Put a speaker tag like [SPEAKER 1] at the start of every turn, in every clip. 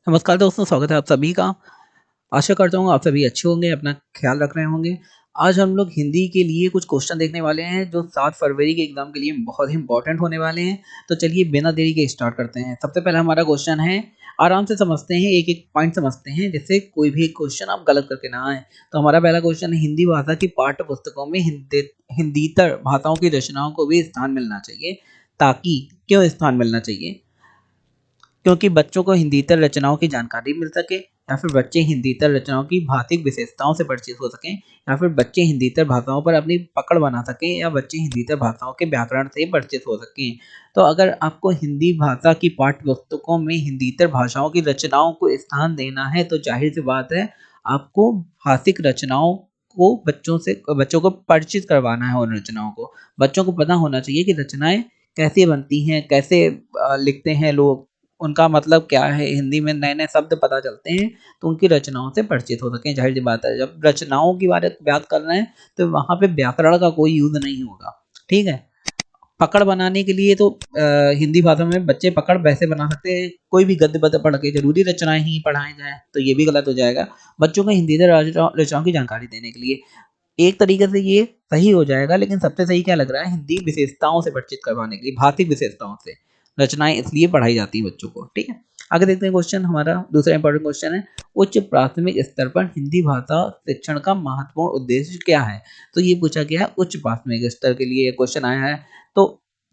[SPEAKER 1] नमस्कार दोस्तों, स्वागत है आप सभी का। आशा करता हूँ आप सभी अच्छे होंगे, अपना ख़्याल रख रहे होंगे। आज हम लोग हिंदी के लिए कुछ क्वेश्चन देखने वाले हैं जो 7 फरवरी के एग्ज़ाम के लिए बहुत ही इम्पोर्टेंट होने वाले हैं। तो चलिए बिना देरी के स्टार्ट करते हैं। सबसे पहला हमारा क्वेश्चन है, आराम से समझते हैं, एक-एक पॉइंट समझते हैं जिससे कोई भी क्वेश्चन आप गलत करके ना आएँ। तो हमारा पहला क्वेश्चन है, हिंदी भाषा की पाठ्य पुस्तकों में हिंदीतर भाषाओं की रचनाओं को भी स्थान मिलना चाहिए, ताकि क्यों स्थान मिलना चाहिए? क्योंकि बच्चों को हिंदीतर रचनाओं की जानकारी मिल सके, या फिर बच्चे हिंदीतर रचनाओं की भाषिक विशेषताओं से परिचित हो सकें, या फिर बच्चे हिंदीतर भाषाओं पर अपनी पकड़ बना सकें, या बच्चे हिंदीतर भाषाओं के व्याकरण से परिचित हो सकें। तो अगर आपको हिंदी भाषा की पाठ्य पुस्तकों में हिंदीतर भाषाओं की रचनाओं को स्थान देना है, तो जाहिर सी बात है आपको भाषिक रचनाओं को बच्चों को परिचित करवाना है। उन रचनाओं को बच्चों को पता होना चाहिए कि रचनाएं कैसे बनती हैं, कैसे लिखते हैं लोग, उनका मतलब क्या है, हिंदी में नए-नए शब्द पता चलते हैं, तो उनकी रचनाओं से परिचित हो सकें। ज़ाहिर-सी बात है, जब रचनाओं की बात कर रहे हैं, तो वहाँ पे व्याकरण का कोई यूज़ नहीं होगा, ठीक है? पकड़ बनाने के लिए तो हिंदी भाषा में बच्चे पकड़ वैसे बना सकते हैं, कोई भी गद्य-पद्य पढ़ के ज़रूरी रचनाएँ ही पढ़ाई जाएँ, तो ये भी गलत हो जाएगा। बच्चों को हिंदी से रचनाओं की जानकारी देने के लिए एक तरीके से ये सही हो जाएगा, लेकिन सबसे सही क्या लग रहा है, हिंदी विशेषताओं से परिचित करवाने के लिए, भाषिक विशेषताओं से। रचनाएँ इसलिए पढ़ाई जाती हैं बच्चों को, ठीक है? आगे देखते हैं क्वेश्चन हमारा दूसरा इंपॉर्टेंट क्वेश्चन है, उच्च प्राथमिक स्तर पर हिंदी भाषा शिक्षण का महत्वपूर्ण उद्देश्य क्या है? तो ये पूछा गया है, उच्च प्राथमिक स्तर के लिए ये क्वेश्चन आया है। तो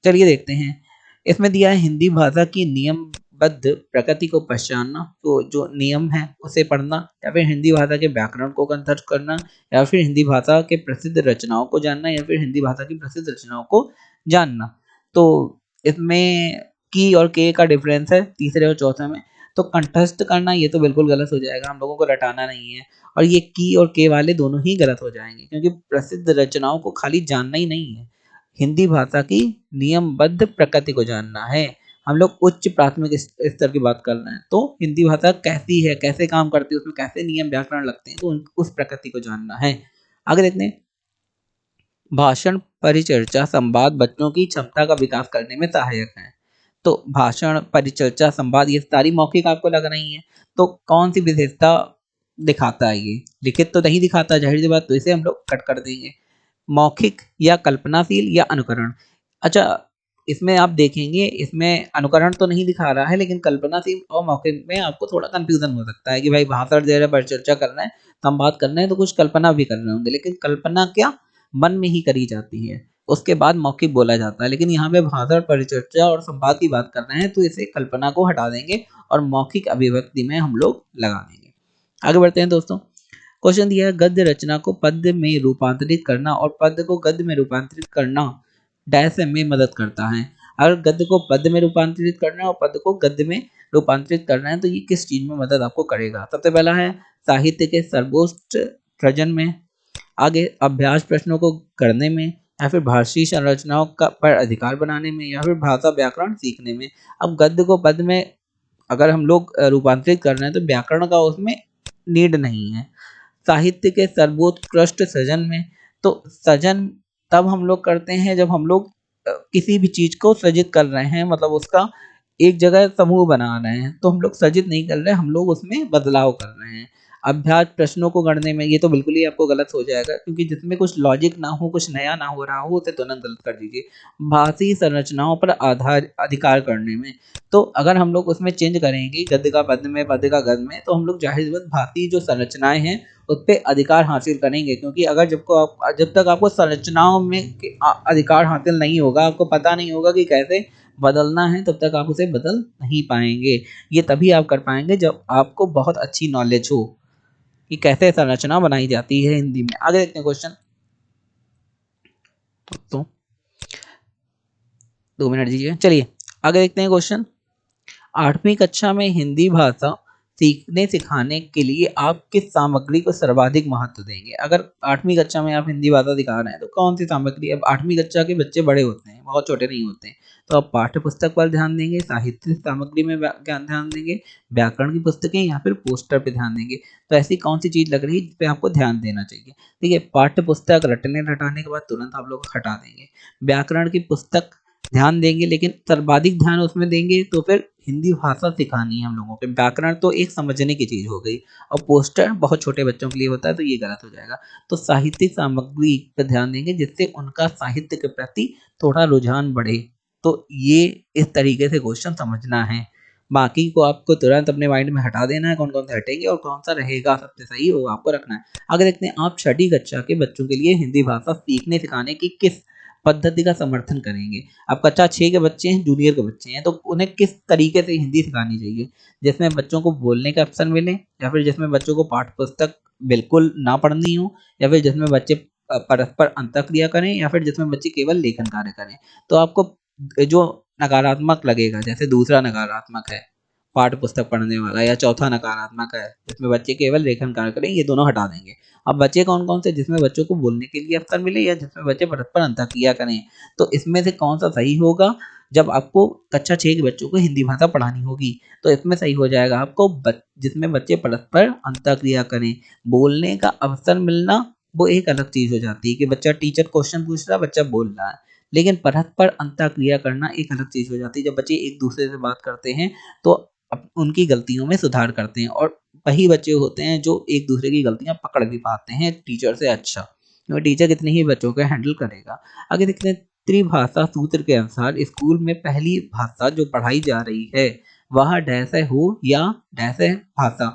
[SPEAKER 1] चलिए देखते हैं। इसमें दिया है हिंदी भाषा की नियमबद्ध प्रकृति को पहचानना, तो जो नियम है उसे पढ़ना, या फिर हिंदी भाषा के व्याकरण को कंठस्थ करना, या फिर हिंदी भाषा के प्रसिद्ध रचनाओं को जानना, या फिर हिंदी भाषा की प्रसिद्ध रचनाओं को जानना। तो इसमें की और के का डिफरेंस है तीसरे और चौथे में। तो कंठस्थ करना ये तो बिल्कुल गलत हो जाएगा, हम लोगों को रटाना नहीं है। और ये की और के वाले दोनों ही गलत हो जाएँगे, क्योंकि प्रसिद्ध रचनाओं को खाली जानना ही नहीं है। हिंदी भाषा की नियमबद्ध प्रकृति को जानना है। हम लोग उच्च प्राथमिक स्तर की बात कर रहे हैं, तो हिंदी भाषा कैसी है, कैसे काम करती है, उसमें कैसे नियम व्याकरण लगते हैं, तो उस प्रकृति को जानना है। आगे देखते हैं, भाषण, परिचर्चा, संवाद बच्चों की क्षमता का विकास करने में सहायक है। तो भाषण, परिचर्चा, संवाद ये सारी मौखिक आपको लग रही हैं। तो कौन सी विशेषता दिखाता है ये? लिखित तो नहीं दिखाता, ज़ाहिर-सी बात, तो इसे हम लोग कट कर देंगे। मौखिक या कल्पनाशील या अनुकरण। अच्छा, इसमें आप देखेंगे, इसमें अनुकरण तो नहीं दिखा रहा है, लेकिन कल्पनाशील और मौखिक में आपको थोड़ा कन्फ्यूज़न हो सकता है कि भाई भाषण दे रहे हैं, परिचर्चा कर रहे हैं, संवाद कर रहे हैं, तो कुछ कल्पना भी कर रहे होंगे। लेकिन कल्पना क्या, मन में ही करी जाती है, उसके बाद मौखिक बोला जाता है। लेकिन यहाँ पे भाषण, परिचर्चा और संवाद की बात कर रहे हैं, तो इसे कल्पना को हटा देंगे और मौखिक अभिव्यक्ति में हम लोग लगा देंगे। आगे बढ़ते हैं दोस्तों। क्वेश्चन दिया है, गद्य रचना को पद्य में रूपांतरित करना और पद्य को गद्य में रूपांतरित करना डैश में मदद करता है। अगर गद्य को पद्य में रूपांतरित करना है और पद्य को गद्य में रूपांतरित करना है, तो ये किस चीज में मदद आपको करेगा? सबसे पहला है साहित्य के सर्वोत्कृष्ट सृजन में, आगे अभ्यास प्रश्नों को करने में, या फिर भाषी संरचनाओं का पर अधिकार बनाने में, या फिर भाषा व्याकरण सीखने में। अब गद्य को पद्य में अगर हम लोग रूपांतरित कर रहे हैं, तो व्याकरण का उसमें नीड नहीं है। साहित्य के सर्वोत्कृष्ट सृजन में, तो सृजन तब हम लोग करते हैं जब हम लोग किसी भी चीज़ को सृजित कर रहे हैं, मतलब उसका एक जगह समूह बना रहे हैं, तो हम लोग सृजित नहीं कर रहे, हम लोग उसमें बदलाव कर रहे हैं। अभ्यास प्रश्नों को गढ़ने में, ये तो बिल्कुल ही आपको गलत हो जाएगा, क्योंकि जिसमें कुछ लॉजिक ना हो, कुछ नया ना हो रहा हो, उसे तुरंत गलत कर दीजिए। भाषी संरचनाओं पर आधार अधिकार करने में, तो अगर हम लोग उसमें चेंज करेंगे गद्य का पद्य में, पद्य का गद्य में, तो हम लोग ज़ाहिर-सी बात भाषी जो संरचनाएँ हैं उस पे अधिकार हासिल करेंगे, क्योंकि अगर जब तक आपको संरचनाओं में अधिकार हासिल नहीं होगा, आपको पता नहीं होगा कि कैसे बदलना है, तब तक आप उसे बदल नहीं पाएँगे। ये तभी आप कर पाएँगे जब आपको बहुत अच्छी नॉलेज हो कि कैसे संरचना बनाई जाती है हिंदी में। आगे देखते हैं क्वेश्चन। तो 2 मिनट दीजिए। चलिए आगे देखते हैं क्वेश्चन। 8वीं कक्षा में हिंदी भाषा सीखने सिखाने के लिए आप किस सामग्री को सर्वाधिक महत्व देंगे? अगर 8वीं कक्षा में आप हिंदी भाषा सिखा रहे हैं, तो कौन सी सामग्री? अब 8वीं कक्षा के बच्चे बड़े होते हैं, बहुत छोटे नहीं होते हैं, तो आप पाठ्य पुस्तक पर ध्यान देंगे, साहित्य सामग्री में ध्यान देंगे, व्याकरण की पुस्तकें, या फिर पोस्टर पे ध्यान देंगे? तो ऐसी कौन सी चीज़ लग रही है जिस पे आपको ध्यान देना चाहिए? ठीक है, पाठ्य पुस्तक रटने रटाने के बाद तुरंत आप लोग हटा देंगे। व्याकरण की पुस्तक ध्यान देंगे, लेकिन सर्वाधिक ध्यान उसमें देंगे तो फिर हिंदी भाषा सिखानी है हम लोगों को। व्याकरण तो एक समझने की चीज़ हो गई और पोस्टर बहुत छोटे बच्चों के लिए होता है, तो ये गलत हो जाएगा। तो साहित्यिक सामग्री पे ध्यान देंगे जिससे उनका साहित्य के प्रति थोड़ा रुझान बढ़े। तो ये इस तरीके से क्वेश्चन समझना है। बाकी को आपको तुरंत अपने माइंड में हटा देना है, कौन-कौन से हटेंगे और कौन-सा रहेगा सबसे सही, वो आपको रखना है। आगे देखते हैं, आप छठी कक्षा के बच्चों के लिए हिंदी भाषा सीखने सिखाने की किस पद्धति का समर्थन करेंगे? अब कक्षा 6 के बच्चे हैं, जूनियर के बच्चे हैं, तो उन्हें किस तरीके से हिंदी सिखानी चाहिए? जिसमें बच्चों को बोलने का अवसर मिले, या फिर जिसमें बच्चों को पाठ्य पुस्तक बिल्कुल ना पढ़नी हो, या फिर जिसमें बच्चे परस्पर अंतःक्रिया करें, या फिर जिसमें बच्चे केवल लेखन कार्य करें। तो आपको जो नकारात्मक लगेगा, जैसे दूसरा नकारात्मक है पाठ्य पुस्तक पढ़ने वाला, या चौथा नकारात्मक है जिसमें बच्चे केवल लेखन कार्य करें, ये दोनों हटा देंगे। अब बचे कौन-कौन से? जिसमें बच्चों को बोलने के लिए अवसर मिले या जिसमें बच्चे परस्पर अंतःक्रिया करें। तो इसमें से कौन-सा सही होगा? जब आपको कक्षा 6 के बच्चों को हिंदी भाषा पढ़ानी होगी, तो इसमें सही हो जाएगा आपको जिसमें बच्चे परस्पर अंतःक्रिया करें। बोलने का अवसर मिलना वो एक अलग चीज़ हो जाती है कि बच्चा टीचर क्वेश्चन पूछ रहा है, बच्चा बोल रहा है। लेकिन परस्पर अंतःक्रिया करना एक अलग चीज़ हो जाती है। जब बच्चे एक-दूसरे से बात करते हैं, तो उनकी गलतियों में सुधार करते हैं, और वही बच्चे होते हैं जो एक-दूसरे की गलतियाँ पकड़ भी पाते हैं टीचर से अच्छा। क्योंकि टीचर कितने ही बच्चों को हैंडल करेगा। आगे देखते हैं, त्रिभाषा सूत्र के अनुसार स्कूल में पहली भाषा जो पढ़ाई जा रही है, वह डैश है हो या डैश है भाषा।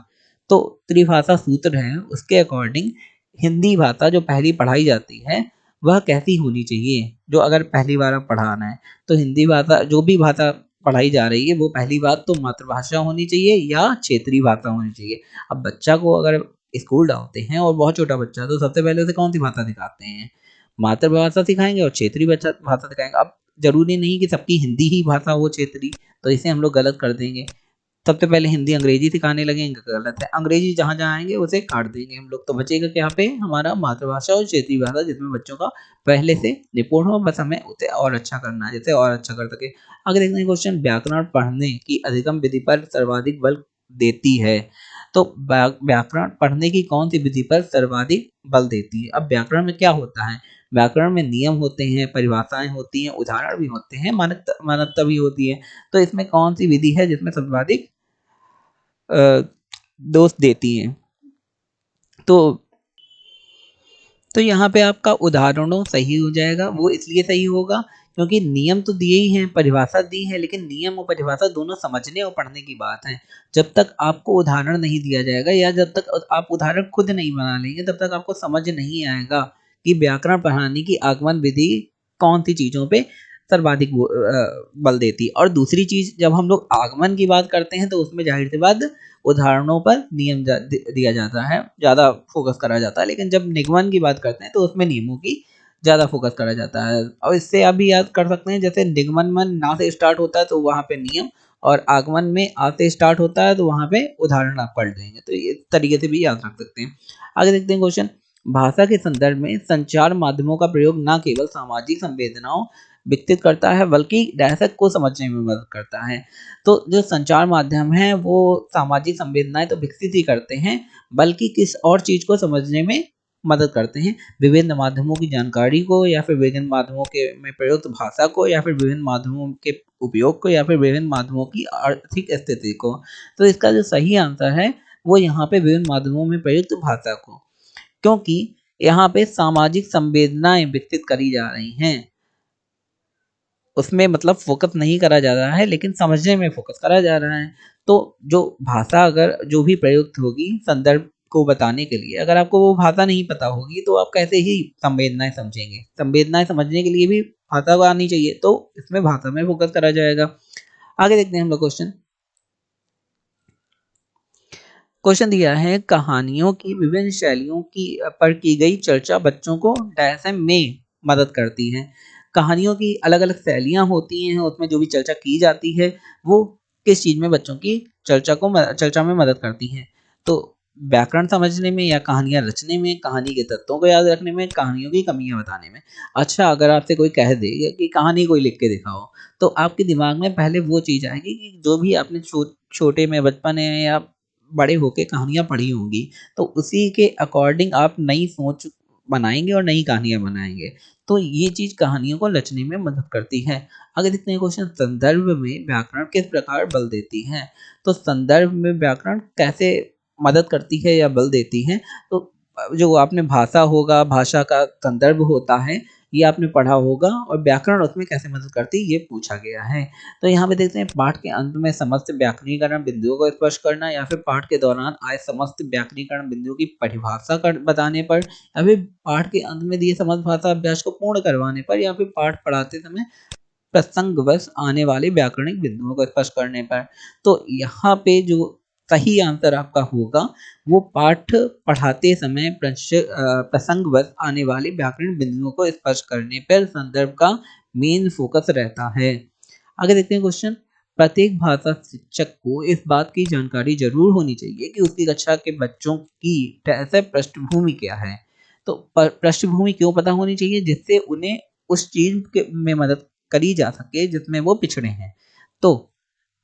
[SPEAKER 1] तो त्रिभाषा सूत्र है, उसके अकॉर्डिंग हिंदी भाषा जो पहली पढ़ाई जाती है, वह कैसी होनी चाहिए? जो अगर पहली बार आप पढ़ाना है, तो हिंदी भाषा जो भी भाषा पढ़ाई जा रही है, वो पहली बात तो मातृभाषा होनी चाहिए या क्षेत्रीय भाषा होनी चाहिए। अब बच्चा को अगर स्कूल डालते हैं और बहुत छोटा बच्चा है, तो सबसे पहले उसे कौन-सी भाषा सिखाते हैं? मातृभाषा सिखाएँगे और क्षेत्रीय भाषा भाषा सिखाएँगे। अब ज़रूरी नहीं कि सबकी हिंदी ही भाषा हो क्षेत्रीय, तो इसे हम लोग गलत कर देंगे। सबसे पहले हिंदी अंग्रेजी सिखाने लगेंगे, गलत है। अंग्रेजी जहाँ-जहाँ आएँगे उसे काट देंगे हम लोग, तो बचेगा क्या पे हमारा मातृभाषा और क्षेत्रीय भाषा, जिसमें बच्चों का पहले से निपुण हो, बस हमें उसे और अच्छा करना है, जिससे और अच्छा कर सके। आगे देखते हैं क्वेश्चन, व्याकरण पढ़ने की अधिगम विधि पर सर्वाधिक बल देती है। तो व्याकरण पढ़ने की कौन-सी विधि पर सर्वाधिक बल देती है? अब व्याकरण में क्या होता है? व्याकरण में नियम होते हैं, परिभाषाएँ होती हैं, उदाहरण भी होते हैं, मानकता भी होती है। तो इसमें कौन-सी विधि है जिसमें सर्वाधिक अ, दोष देती हैं? तो यहाँ पे आपका उदाहरणों सही हो जाएगा, वो इसलिए सही होगा क्योंकि नियम तो दिए ही हैं, परिभाषा दी है, लेकिन नियम और परिभाषा दोनों समझने और पढ़ने की बात है। जब तक आपको उदाहरण नहीं दिया जाएगा या जब तक आप उदाहरण खुद नहीं बना लेंगे, तब तक आपको समझ नहीं आएगा कि व्याकरण पढ़ाने की आगमन विधि कौन-सी चीज़ों पे सर्वाधिक बल देती है। और दूसरी चीज़, जब हम लोग आगमन की बात करते हैं, तो उसमें ज़ाहिर-सी बात उदाहरणों पर नियम दिया जाता है, ज़्यादा फोकस करा जाता है, लेकिन जब निगमन की बात करते हैं तो उसमें नियमों की ज़्यादा फोकस करा जाता है। और इससे आप भी याद कर सकते हैं, जैसे निगमन में ना से स्टार्ट होता है तो वहाँ पे नियम, और आगमन में आ से स्टार्ट होता है तो वहाँ पे उदाहरण आप पढ़ लेंगे, तो ये तरीके से भी याद रख सकते हैं। आगे देखते हैं क्वेश्चन, भाषा के संदर्भ में संचार माध्यमों का प्रयोग न केवल सामाजिक संवेदनाओं विकसित करता है, बल्कि दर्शक को समझने में मदद करता है। तो जो संचार माध्यम है, वो सामाजिक संवेदनाएँ तो विकसित ही करते हैं, बल्कि किस और चीज़ को समझने में मदद करते हैं। विभिन्न माध्यमों की जानकारी को, या फिर विभिन्न माध्यमों के में प्रयुक्त भाषा को, या फिर विभिन्न माध्यमों के उपयोग को, या फिर विभिन्न माध्यमों की आर्थिक स्थिति को। तो इसका जो सही आंसर है, वो यहाँ पे विभिन्न माध्यमों में प्रयुक्त भाषा को, क्योंकि यहाँ पे सामाजिक संवेदनाएँ विकसित करी जा रही हैं। उसमें मतलब फ़ोकस नहीं करा जा रहा है, लेकिन समझने में फ़ोकस करा जा रहा है। तो जो भाषा अगर जो भी प्रयुक्त होगी संदर्भ को बताने के लिए, अगर आपको वो भाषा नहीं पता होगी, तो आप कैसे ही संवेदनाएँ समझेंगे? संवेदनाएँ समझने के लिए भी भाषा को आनी चाहिए, तो इसमें भाषा में फ़ोकस करा जाएगा। आगे देखते हैं हम लोग क्वेश्चन। क्वेश्चन दिया है, कहानियों की विभिन्न शैलियों की पर की गई चर्चा बच्चों को डैश में मदद करती है। कहानियों की अलग-अलग शैलियाँ होती हैं, उसमें जो भी चर्चा की जाती है, वो किस चीज़ में बच्चों की चर्चा में मदद करती हैं। तो व्याकरण समझने में, या कहानियाँ रचने में, कहानी के तत्वों को याद रखने में, कहानियों की कमियाँ बताने में। अच्छा, अगर आपसे कोई कह दे कि कहानी कोई लिख के दिखाओ, तो आपके दिमाग में पहले वो चीज़ आएगी कि जो भी आपने छोटे में बचपन में या बड़े होके कहानियाँ पढ़ी होंगी, तो उसी के अकॉर्डिंग आप नई सोच बनाएँगे और नई कहानियाँ बनाएँगे। तो ये चीज कहानियों को रचने में मदद करती है। आगे देखते हैं क्वेश्चन, संदर्भ में व्याकरण किस प्रकार बल देती है। तो संदर्भ में व्याकरण कैसे मदद करती है या बल देती है। तो जो आपने भाषा होगा, भाषा का संदर्भ होता है, ये आपने पढ़ा होगा, और व्याकरण उसमें कैसे मदद करती है ये पूछा गया है। तो यहाँ पे देखते हैं, पाठ के अंत में समस्त व्याकरणीकरण बिंदुओं को स्पष्ट करना, या फिर पाठ के दौरान आए समस्त व्याकरणीकरण बिंदुओं की परिभाषा कर बताने पर, या फिर पाठ के अंत में दिए समस्त भाषा अभ्यास को पूर्ण करवाने पर, या फिर पाठ पढ़ाते समय प्रसंगवश आने वाले व्याकरणिक बिंदुओं को स्पष्ट करने पर। तो यहाँ पे जो सही आंसर आपका होगा वो पाठ पढ़ाते समय प्रसंगवश आने वाले व्याकरण बिंदुओं को स्पष्ट करने पर संदर्भ का मेन फोकस रहता है। आगे देखते हैं क्वेश्चन, प्रत्येक भाषा शिक्षक को इस बात की जानकारी जरूर होनी चाहिए कि उसकी कक्षा के बच्चों की ऐसे पृष्ठभूमि क्या है। तो पृष्ठभूमि क्यों पता होनी चाहिए, जिससे उन्हें उस चीज में मदद करी जा सके जिसमें वो पिछड़े हैं। तो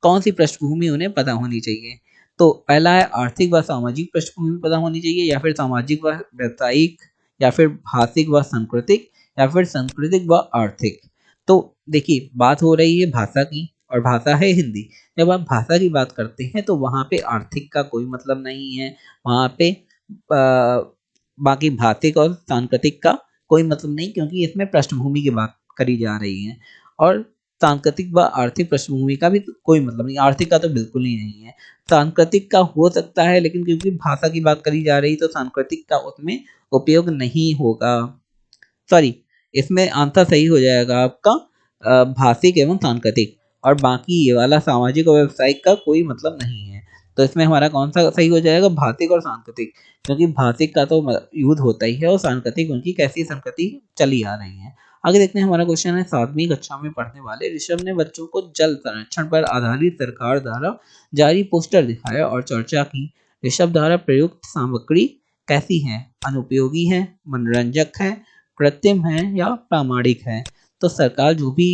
[SPEAKER 1] कौन सी पृष्ठभूमि उन्हें पता होनी चाहिए। तो पहला है आर्थिक व सामाजिक पृष्ठभूमि पता होनी चाहिए, या फिर सामाजिक व व्यवसायिक, या फिर भाषिक व सांस्कृतिक, या फिर सांस्कृतिक व आर्थिक। तो देखिए, बात हो रही है भाषा की, और भाषा है हिंदी। जब आप भाषा की बात करते हैं तो वहाँ पे आर्थिक का कोई मतलब नहीं है, वहाँ पे बाकी भाषिक और सांस्कृतिक का कोई मतलब नहीं, क्योंकि इसमें पृष्ठभूमि की बात करी जा रही है। और सांस्कृतिक व आर्थिक पृष्ठभूमि का भी कोई मतलब नहीं, आर्थिक का तो बिल्कुल ही नहीं है। सांस्कृतिक का हो सकता है, लेकिन क्योंकि भाषा की बात करी जा रही तो सांस्कृतिक का उसमें उपयोग नहीं होगा। सॉरी, इसमें आंसर सही हो जाएगा आपका भाषिक एवं सांस्कृतिक, और बाकी ये वाला सामाजिक और व्यवसायिक का कोई मतलब नहीं है। तो इसमें हमारा कौन सा सही हो जाएगा, भाषिक और सांस्कृतिक, क्योंकि भाषिक का तो यूज होता ही है, और सांस्कृतिक उनकी कैसी संस्कृति चली आ रही है। आगे देखते हैं, हमारा क्वेश्चन है, 7वीं कक्षा में पढ़ने वाले ऋषभ ने बच्चों को जल संरक्षण पर आधारित सरकार द्वारा जारी पोस्टर दिखाया और चर्चा की। ऋषभ द्वारा प्रयुक्त सामग्री कैसी है, अनुपयोगी है, मनोरंजक है, कृत्रिम है, या प्रामाणिक है। तो सरकार जो भी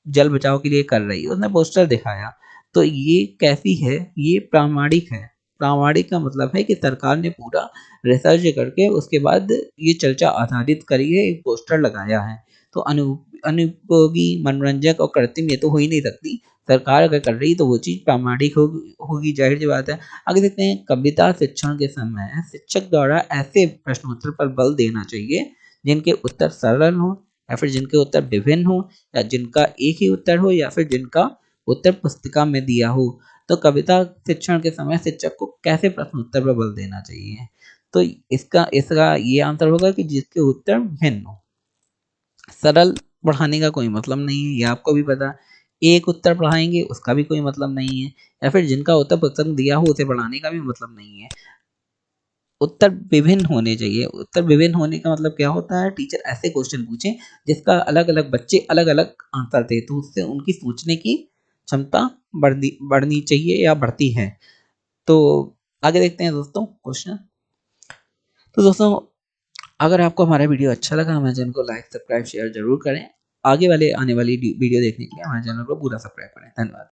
[SPEAKER 1] जल बचाव के लिए कर रही है उसने पोस्टर दिखाया, तो ये कैसी है, ये प्रामाणिक है। प्रामाणिक का मतलब है कि सरकार ने पूरा रिसर्च करके उसके बाद ये चर्चा आधारित करी है, एक पोस्टर लगाया है। तो अनुपयोगी, मनोरंजक और कृत्रिम ये तो हो ही नहीं सकती। सरकार अगर कर रही तो वो चीज प्रामाणिक होगी, जाहिर सी बात है। आगे देखते हैं, कविता शिक्षण के समय शिक्षक द्वारा ऐसे प्रश्नोत्तर पर बल देना चाहिए जिनके उत्तर सरल हो, या फिर जिनके उत्तर विभिन्न हो, या जिनका एक ही उत्तर हो, या फिर जिनका उत्तर पुस्तिका में दिया हो। तो कविता शिक्षण के समय शिक्षक को कैसे प्रश्न उत्तर पर बल देना चाहिए। तो इसका इसका ये आंसर होगा कि जिसके उत्तर भिन्न हो। सरल पढ़ाने का कोई मतलब नहीं है, ये आपको भी पता है। एक उत्तर पढ़ाएंगे उसका भी कोई मतलब नहीं है, या फिर जिनका उत्तर पुस्तक दिया हो उसे पढ़ाने का भी मतलब नहीं है। उत्तर विभिन्न होने चाहिए। उत्तर विभिन्न होने का मतलब क्या होता है, टीचर ऐसे क्वेश्चन पूछे जिसका अलग अलग बच्चे अलग अलग आंसर दे, तो उससे उनकी सोचने की क्षमता बढ़नी चाहिए या बढ़ती है। तो आगे देखते हैं दोस्तों क्वेश्चन। तो दोस्तों, अगर आपको हमारा वीडियो अच्छा लगा, हमारे चैनल को लाइक, सब्सक्राइब, शेयर जरूर करें। आगे वाले आने वाली वीडियो देखने के लिए हमारे चैनल को पूरा सब्सक्राइब करें। धन्यवाद।